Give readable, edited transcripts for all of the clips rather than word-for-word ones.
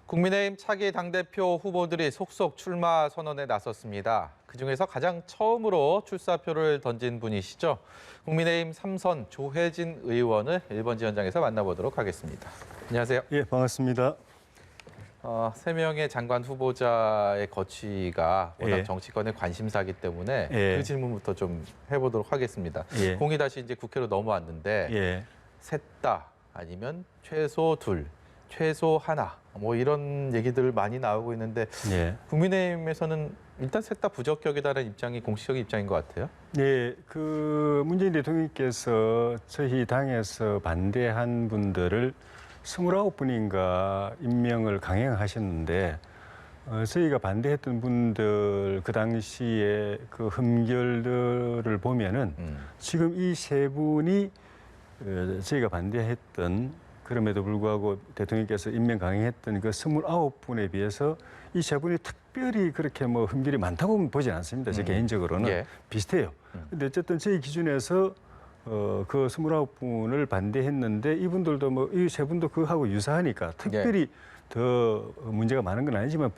국민의힘 차기 당대표 후보들이 속속 출마 선언에 나섰습니다. 그중에서 가장 처음으로 출사표를 던진 분이시죠. 국민의힘 3선 조혜진 의원을 1번 지원장에서 만나보도록 하겠습니다. 안녕하세요. 예, 반갑습니다. 3명의 장관 후보자의 거취가 워낙 예. 정치권의 관심사이기 때문에 예. 그 질문부터 좀 해보도록 하겠습니다. 예. 공이 다시 이제 국회로 넘어왔는데 예. 셋 다 아니면 최소 둘, 최소 하나 뭐 이런 얘기들 많이 나오고 있는데 예. 국민의힘에서는 일단 셋 다 부적격이다라는 입장이 공식적인 입장인 것 같아요. 예, 문재인 대통령께서 저희 당에서 반대한 분들을 29분인가 임명을 강행하셨는데 저희가 반대했던 분들 그 당시에 그 흠결들을 보면은 지금 이 세 분이 저희가 반대했던 그럼에도 불구하고 대통령께서 임명 강행했던 그 29분에 비해서 이 세 분이 특별히 그렇게 뭐 흠결이 많다고 보진 않습니다. 제 개인적으로는 예. 비슷해요. 근데 어쨌든 저희 기준에서 그 29분을 반대했는데 이분들도 뭐 이 세 분도 그하고 유사하니까 특별히 더 문제가 많은 건 아니지만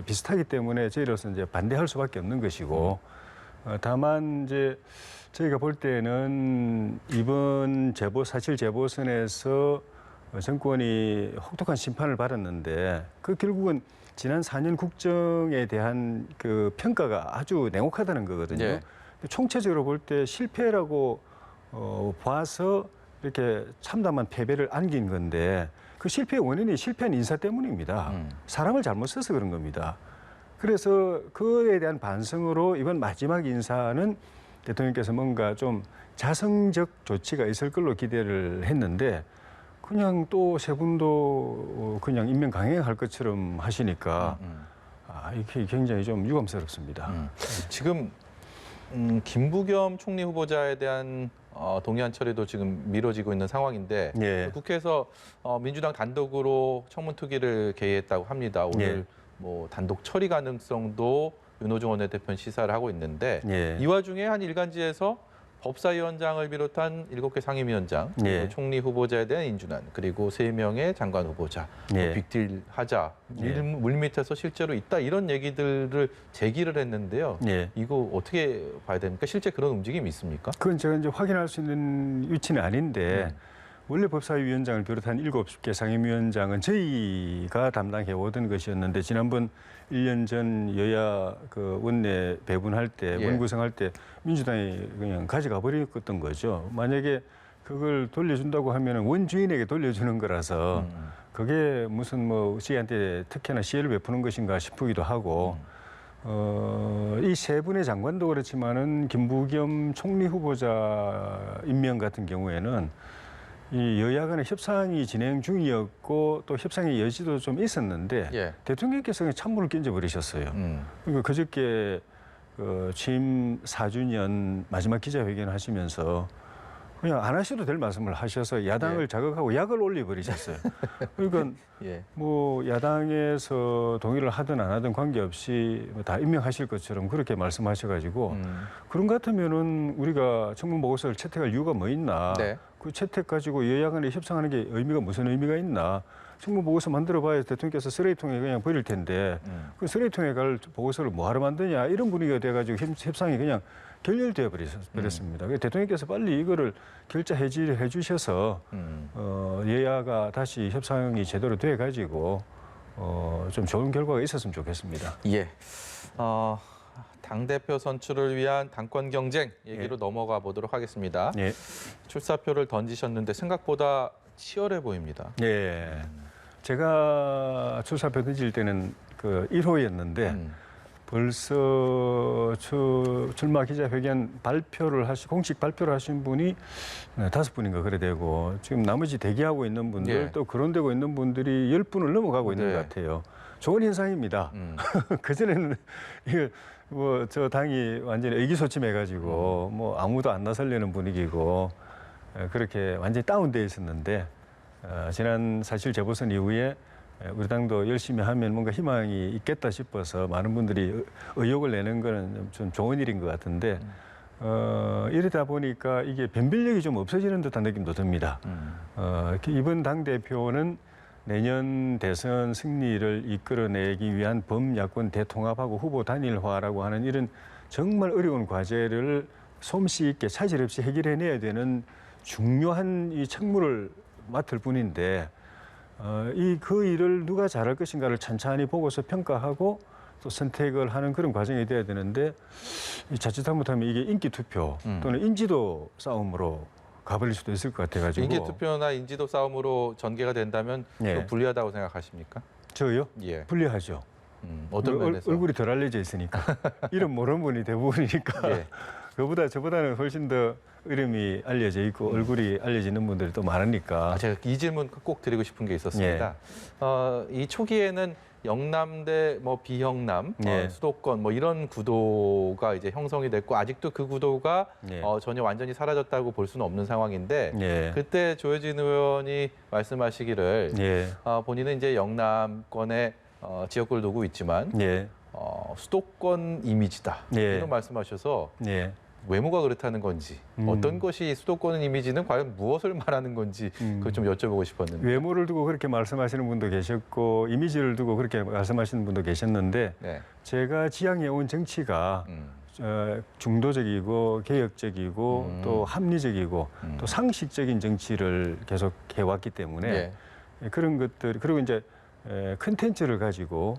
비슷하기 때문에 저희로서 이제 반대할 수밖에 없는 것이고 다만 이제 저희가 볼 때는 이번 사실 재보선에서 정권이 혹독한 심판을 받았는데 그 결국은 지난 4년 국정에 대한 그 평가가 아주 냉혹하다는 거거든요. 예. 총체적으로 볼 때 실패라고 봐서 이렇게 참담한 패배를 안긴 건데 그 실패의 원인이 실패한 인사 때문입니다. 사람을 잘못 써서 그런 겁니다. 그래서 그에 대한 반성으로 이번 마지막 인사는 대통령께서 뭔가 좀 자성적 조치가 있을 걸로 기대를 했는데 그냥 또 세 분도 그냥 임명 강행할 것처럼 하시니까 이게 굉장히 좀 유감스럽습니다. 지금 김부겸 총리 후보자에 대한 동의안 처리도 지금 미뤄지고 있는 상황인데 예. 국회에서 민주당 단독으로 청문특위를 개의했다고 합니다. 오늘 예. 뭐 단독 처리 가능성도 윤호중 원내대표는 시사를 하고 있는데 예. 이 와중에 한 일간지에서 법사위원장을 비롯한 7개 상임위원장, 예. 총리 후보자에 대한 인준안, 그리고 3명의 장관 후보자, 예. 빅딜 하자, 예. 물밑에서 실제로 있다 이런 얘기들을 제기를 했는데요. 예. 이거 어떻게 봐야 됩니까? 실제 그런 움직임이 있습니까? 그건 제가 이제 확인할 수 있는 위치는 아닌데 원래 법사위원장을 비롯한 7개 상임위원장은 저희가 담당해 오던 것이었는데 지난번 1년 전 여야 그 원내 배분할 때, 원구성할 때 민주당이 그냥 가져가 버렸던 거죠. 만약에 그걸 돌려준다고 하면 원주인에게 돌려주는 거라서 그게 무슨 뭐 저희한테 특혜나 시혜를 베푸는 것인가 싶기도 하고 이 세 분의 장관도 그렇지만은 김부겸 총리 후보자 임명 같은 경우에는 이 여야 간의 협상이 진행 중이었고 또 협상의 여지도 좀 있었는데 대통령께서 그냥 찬물을 끼얹어버리셨어요. 그러니까 그저께 취임 4주년 마지막 기자회견 하시면서 그냥 안 하셔도 될 말씀을 하셔서 야당을 자극하고 약을 올려버리셨어요. 그러니까 뭐 야당에서 동의를 하든 안 하든 관계없이 다 임명하실 것처럼 그렇게 말씀하셔가지고 그런 것 같으면은 우리가 청문 보고서를 채택할 이유가 뭐 있나? 그 채택 가지고 여야 간에 협상하는 게 의미가 무슨 의미가 있나? 청문 보고서 만들어봐야 대통령께서 쓰레기통에 그냥 버릴 텐데 그 쓰레기통에 갈 보고서를 뭐하러 만드냐 이런 분위기가 돼가지고 협상이 그냥 결렬되어 버렸습니다. 대통령께서 빨리 이거를 결자해 주셔서 여야가 다시 협상이 제대로 돼가지고 좀 좋은 결과가 있었으면 좋겠습니다. 예. 당대표 선출을 위한 당권 경쟁 얘기로 넘어가 보도록 하겠습니다. 출사표를 던지셨는데 생각보다 치열해 보입니다. 예. 제가 출사표 던질 때는 그 1호였는데 벌써 출마 기자회견 공식 발표를 하신 분이 5분인가 그래 되고 지금 나머지 대기하고 있는 분들 또 거론되고 있는 분들이 10분을 넘어가고 있는 것 같아요. 좋은 현상입니다. 그전에는 뭐 저 당이 완전히 의기소침해가지고 뭐 아무도 안 나서려는 분위기고 그렇게 완전히 다운돼 있었는데 지난 사실 재보선 이후에 우리 당도 열심히 하면 뭔가 희망이 있겠다 싶어서 많은 분들이 의욕을 내는 거는 좀 좋은 일인 것 같은데 이러다 보니까 이게 변별력이 좀 없어지는 듯한 느낌도 듭니다. 이번 당대표는 내년 대선 승리를 이끌어내기 위한 범야권 대통합하고 후보 단일화라고 하는 이런 정말 어려운 과제를 솜씨 있게 차질 없이 해결해내야 되는 중요한 이 책무를 맡을 뿐인데 그 일을 누가 잘할 것인가를 찬찬히 보고서 평가하고 또 선택을 하는 그런 과정이 돼야 되는데 자칫 잘못하면 이게 인기 투표 또는 인지도 싸움으로 가버릴 수도 있을 것 같아가지고. 인기 투표나 인지도 싸움으로 전개가 된다면 예. 좀 불리하다고 생각하십니까? 저요? 예. 불리하죠. 어떤 면에서? 얼굴이 덜 알려져 있으니까. 이름 모르는 분이 대부분이니까. 예. 저보다는 훨씬 더 이름이 알려져 있고 얼굴이 알려지는 분들이 또 많으니까. 제가 이 질문 꼭 드리고 싶은 게 있었습니다. 이 초기에는 영남대 비영남 예. 수도권 이런 구도가 이제 형성이 됐고 아직도 그 구도가 예. 전혀 완전히 사라졌다고 볼 수는 없는 상황인데 예. 그때 조혜진 의원이 말씀하시기를 예. 본인은 이제 영남권에 지역구를 두고 있지만 예. 수도권 이미지다 예. 이런 말씀하셔서 예. 외모가 그렇다는 건지 어떤 것이 수도권 이미지는 과연 무엇을 말하는 건지 그걸 좀 여쭤보고 싶었는데. 외모를 두고 그렇게 말씀하시는 분도 계셨고 이미지를 두고 그렇게 말씀하시는 분도 계셨는데 네. 제가 지향해온 정치가 중도적이고 개혁적이고 또 합리적이고 또 상식적인 정치를 계속 해왔기 때문에 예. 그런 것들 그리고 이제 컨텐츠를 가지고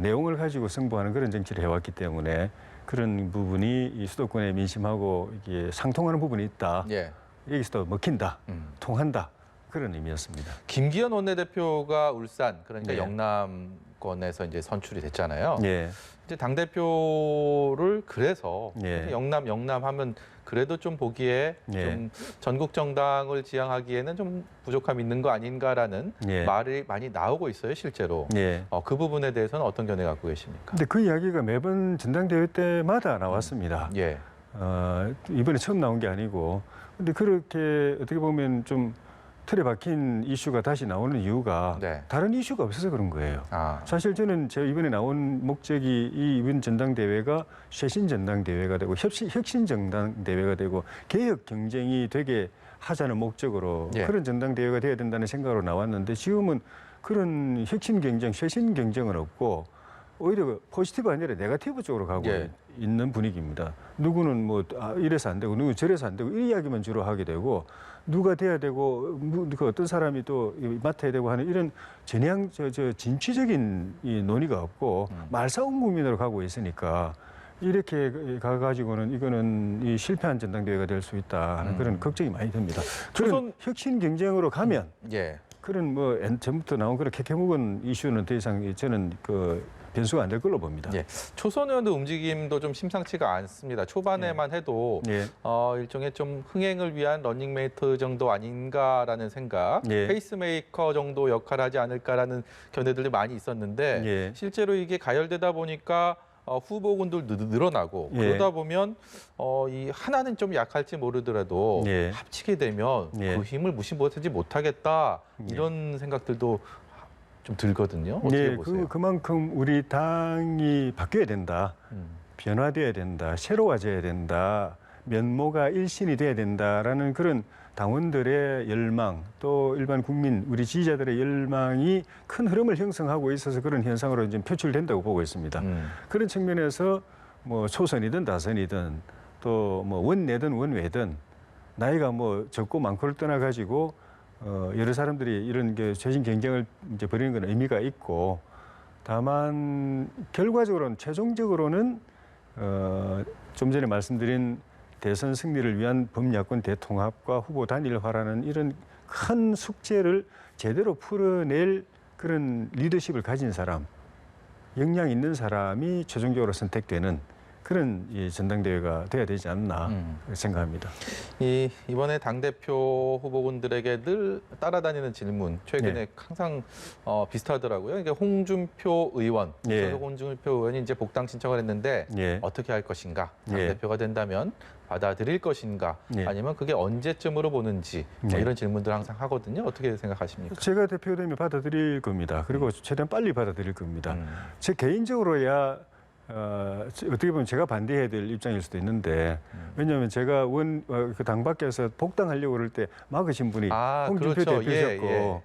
내용을 가지고 승부하는 그런 정치를 해왔기 때문에 그런 부분이 이 수도권의 민심하고 이게 상통하는 부분이 있다. 예. 여기서 또 먹힌다, 통한다 그런 의미였습니다. 김기현 원내대표가 울산 그러니까 네. 영남권에서 이제 선출이 됐잖아요. 예. 이제 당 대표를 그래서 예. 영남 하면 그래도 좀 보기에 예. 좀 전국 정당을 지향하기에는 좀 부족함이 있는 거 아닌가라는 예. 말이 많이 나오고 있어요, 실제로. 예. 그 부분에 대해서는 어떤 견해 갖고 계십니까? 근데 그 이야기가 매번 전당대회 때마다 나왔습니다. 예. 이번에 처음 나온 게 아니고. 근데 그렇게 어떻게 보면 좀 틀에 박힌 이슈가 다시 나오는 이유가 네. 다른 이슈가 없어서 그런 거예요. 사실 저는 제가 이번에 나온 목적이 이번 전당대회가 쇄신 전당대회가 되고 혁신 전당대회가 되고 개혁 경쟁이 되게 하자는 목적으로 예. 그런 전당대회가 돼야 된다는 생각으로 나왔는데 지금은 그런 혁신 경쟁, 쇄신 경쟁은 없고 오히려 포지티브 아니라 네거티브 쪽으로 가고 예. 있는 분위기입니다. 누구는 이래서 안 되고 누구 저래서 안 되고 이 이야기만 주로 하게 되고 누가 돼야 되고 그 어떤 사람이 또 맡아야 되고 하는 이런 전향 진취적인 이 논의가 없고 말싸움 국민으로 가고 있으니까 이렇게 가가지고는 이거는 이 실패한 전당대회가 될 수 있다 하는 그런 걱정이 많이 듭니다. 그런 혁신 경쟁으로 가면 예. 그런 전부터 나온 그런 캐캐묵은 이슈는 더 이상 저는 변수가 안 될 걸로 봅니다. 예. 초선 의원들 움직임도 좀 심상치가 않습니다. 초반에만 해도 예. 일종의 좀 흥행을 위한 러닝메이트 정도 아닌가라는 생각, 예. 페이스메이커 정도 역할을 하지 않을까라는 견해들이 많이 있었는데 예. 실제로 이게 가열되다 보니까 후보군도 늘어나고 예. 그러다 보면 이 하나는 좀 약할지 모르더라도 예. 합치게 되면 예. 그 힘을 무시 못하겠다 이런 생각들도 좀 들거든요. 어떻게 보세요? 그만큼 우리 당이 바뀌어야 된다. 변화돼야 된다. 새로워져야 된다. 면모가 일신이 돼야 된다라는 그런 당원들의 열망 또 일반 국민 우리 지지자들의 열망이 큰 흐름을 형성하고 있어서 그런 현상으로 이제 표출된다고 보고 있습니다. 그런 측면에서 초선이든 다선이든 또 원내든 원외든 나이가 적고 많고를 떠나 가지고 여러 사람들이 이런 쇄신 경쟁을 이제 벌이는 건 의미가 있고 다만 결과적으로는 최종적으로는 좀 전에 말씀드린 대선 승리를 위한 범야권 대통합과 후보 단일화라는 이런 큰 숙제를 제대로 풀어낼 그런 리더십을 가진 사람, 역량 있는 사람이 최종적으로 선택되는 그런 전당대회가 돼야 되지 않나 생각합니다. 이번에 당대표 후보군들에게 늘 따라다니는 질문, 최근에 항상 비슷하더라고요. 이게 홍준표 의원, 홍준표 의원이 이제 복당 신청을 했는데 어떻게 할 것인가, 당대표가 된다면 받아들일 것인가, 아니면 그게 언제쯤으로 보는지 이런 질문들 항상 하거든요. 어떻게 생각하십니까? 제가 대표되면 받아들일 겁니다. 그리고 최대한 빨리 받아들일 겁니다. 제 개인적으로야 어떻게 보면 제가 반대해야 될 입장일 수도 있는데 왜냐하면 제가 그 당 밖에서 복당하려고 그럴 때 막으신 분이 홍준표 그렇죠. 대표셨고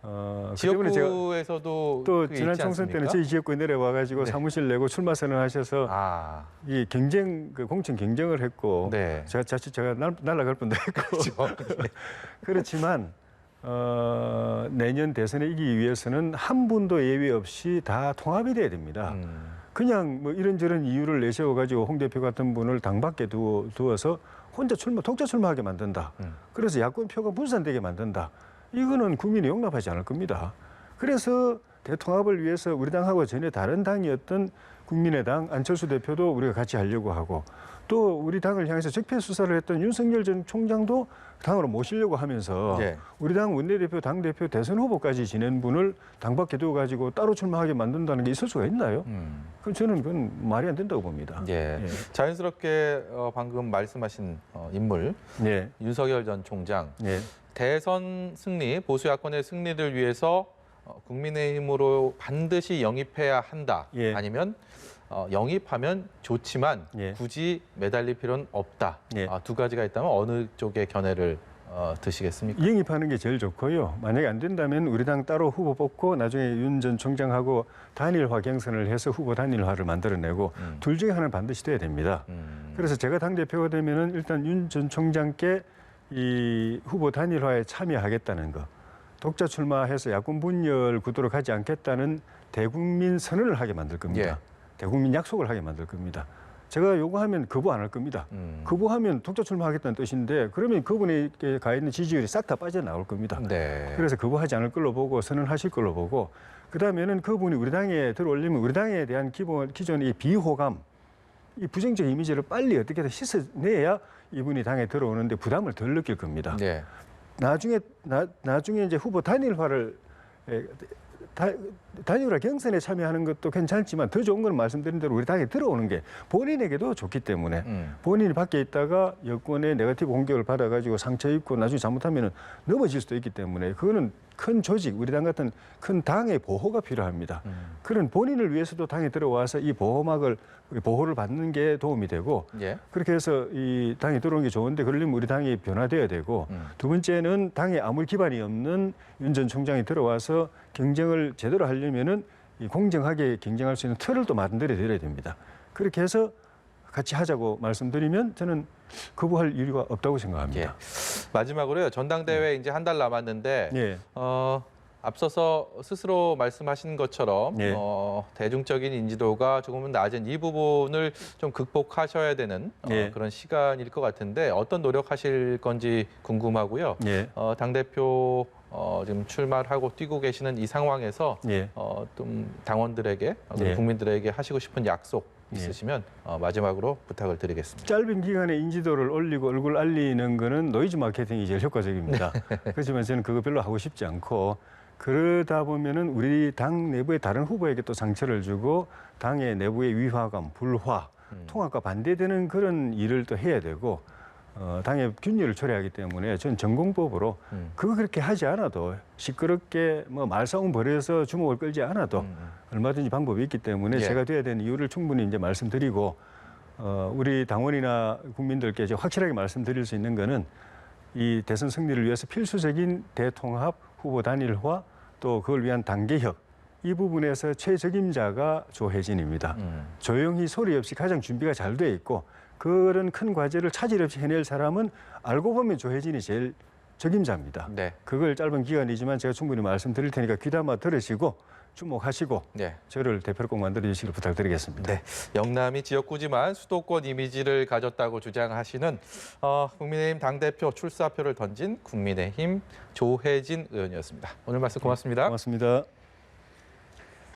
그 때문에 제가 지역구에서도 또 그게 지난 있지 총선 때는 않습니까? 저희 지역구에 내려와가지고 네. 사무실 내고 출마 선언하셔서 아, 이 공천 경쟁을 했고 네. 제가 날아갈 뻔도 했고 그렇죠. 그렇지만 내년 대선에 이기기 위해서는 한 분도 예외 없이 다 통합이 돼야 됩니다. 그냥 뭐 이런저런 이유를 내세워가지고 홍 대표 같은 분을 당 밖에 두어서 혼자 독자 출마하게 만든다. 그래서 야권 표가 분산되게 만든다. 이거는 국민이 용납하지 않을 겁니다. 그래서 대통합을 위해서 우리 당하고 전혀 다른 당이었던 국민의당 안철수 대표도 우리가 같이 하려고 하고 또 우리 당을 향해서 적폐 수사를 했던 윤석열 전 총장도 당으로 모시려고 하면서 네. 우리 당 원내대표, 당대표, 대선 후보까지 지낸 분을 당 밖에 두어가지고 따로 출마하게 만든다는 게 있을 수가 있나요? 그럼 저는 그건 말이 안 된다고 봅니다. 예. 예. 자연스럽게 방금 말씀하신 인물 네. 윤석열 전 총장 네. 대선 승리, 보수 야권의 승리를 위해서 국민의힘으로 반드시 영입해야 한다. 예. 아니면 영입하면 좋지만 예. 굳이 매달릴 필요는 없다. 예. 두 가지가 있다면 어느 쪽의 견해를 드시겠습니까? 영입하는 게 제일 좋고요. 만약에 안 된다면 우리 당 따로 후보 뽑고 나중에 윤 전 총장하고 단일화 경선을 해서 후보 단일화를 만들어내고 둘 중에 하나는 반드시 돼야 됩니다. 그래서 제가 당대표가 되면은 일단 윤 전 총장께 이 후보 단일화에 참여하겠다는 거, 독자 출마해서 야권 분열 구도로 가지 않겠다는 대국민 선언을 하게 만들 겁니다. 예. 대국민 약속을 하게 만들 겁니다. 제가 요구하면 거부 안 할 겁니다. 거부하면 독자 출마하겠다는 뜻인데 그러면 그분에게 가 있는 지지율이 싹 다 빠져나올 겁니다. 네. 그래서 거부하지 않을 걸로 보고 선언하실 걸로 보고 그다음에는 그분이 우리 당에 들어올리면 우리 당에 대한 기존의 이 비호감, 이 부정적 이미지를 빨리 어떻게든 씻어내야 이분이 당에 들어오는데 부담을 덜 느낄 겁니다. 네. 나중에 이제 후보 단일화를 단일화 경선에 참여하는 것도 괜찮지만 더 좋은 건 말씀드린 대로 우리 당에 들어오는 게 본인에게도 좋기 때문에 본인이 밖에 있다가 여권의 네거티브 공격을 받아가지고 상처 입고 나중에 잘못하면 넘어질 수도 있기 때문에 그거는 큰 조직, 우리 당 같은 큰 당의 보호가 필요합니다. 그런 본인을 위해서도 당에 들어와서 이 보호를 받는 게 도움이 되고 예. 그렇게 해서 이 당에 들어오는 게 좋은데 그러려면 우리 당이 변화돼야 되고 두 번째는 당에 아무 기반이 없는 윤 전 총장이 들어와서 경쟁을 제대로 하려면은 이 공정하게 경쟁할 수 있는 틀을 또 만들어 드려야 됩니다. 그렇게 해서 같이 하자고 말씀드리면 저는 거부할 이유가 없다고 생각합니다. 예. 마지막으로요. 전당대회 이제 한 달 남았는데 예. 앞서서 스스로 말씀하신 것처럼 예. 대중적인 인지도가 조금은 낮은 이 부분을 좀 극복하셔야 되는 예. 그런 시간일 것 같은데 어떤 노력하실 건지 궁금하고요. 예. 당대표 지금 출마를 하고 뛰고 계시는 이 상황에서 예. 좀 당원들에게 예. 국민들에게 하시고 싶은 약속 있으시면 마지막으로 부탁을 드리겠습니다. 짧은 기간에 인지도를 올리고 얼굴 알리는 거는 노이즈 마케팅이 제일 효과적입니다. 그렇지만 저는 그거 별로 하고 싶지 않고 그러다 보면은 우리 당 내부의 다른 후보에게 또 상처를 주고 당의 내부의 위화감, 불화, 통합과 반대되는 그런 일을 또 해야 되고 당의 균열을 초래하기 때문에 저는 전공법으로 그거 그렇게 하지 않아도 시끄럽게 뭐 말싸움 벌여서 주목을 끌지 않아도 얼마든지 방법이 있기 때문에 예. 제가 돼야 되는 이유를 충분히 이제 말씀드리고 우리 당원이나 국민들께 이제 확실하게 말씀드릴 수 있는 거는 이 대선 승리를 위해서 필수적인 대통합, 후보 단일화 또 그걸 위한 당 개혁 이 부분에서 최적임자가 조혜진입니다. 조용히 소리 없이 가장 준비가 잘 돼 있고 그런 큰 과제를 차질 없이 해낼 사람은 알고 보면 조혜진이 제일 적임자입니다. 네. 그걸 짧은 기간이지만 제가 충분히 말씀드릴 테니까 귀담아 들으시고 주목하시고 네. 저를 대표로 꼭 만들어주시길 부탁드리겠습니다. 네, 영남이 지역구지만 수도권 이미지를 가졌다고 주장하시는 국민의힘 당대표 출사표를 던진 국민의힘 조혜진 의원이었습니다. 오늘 말씀 고맙습니다. 고맙습니다.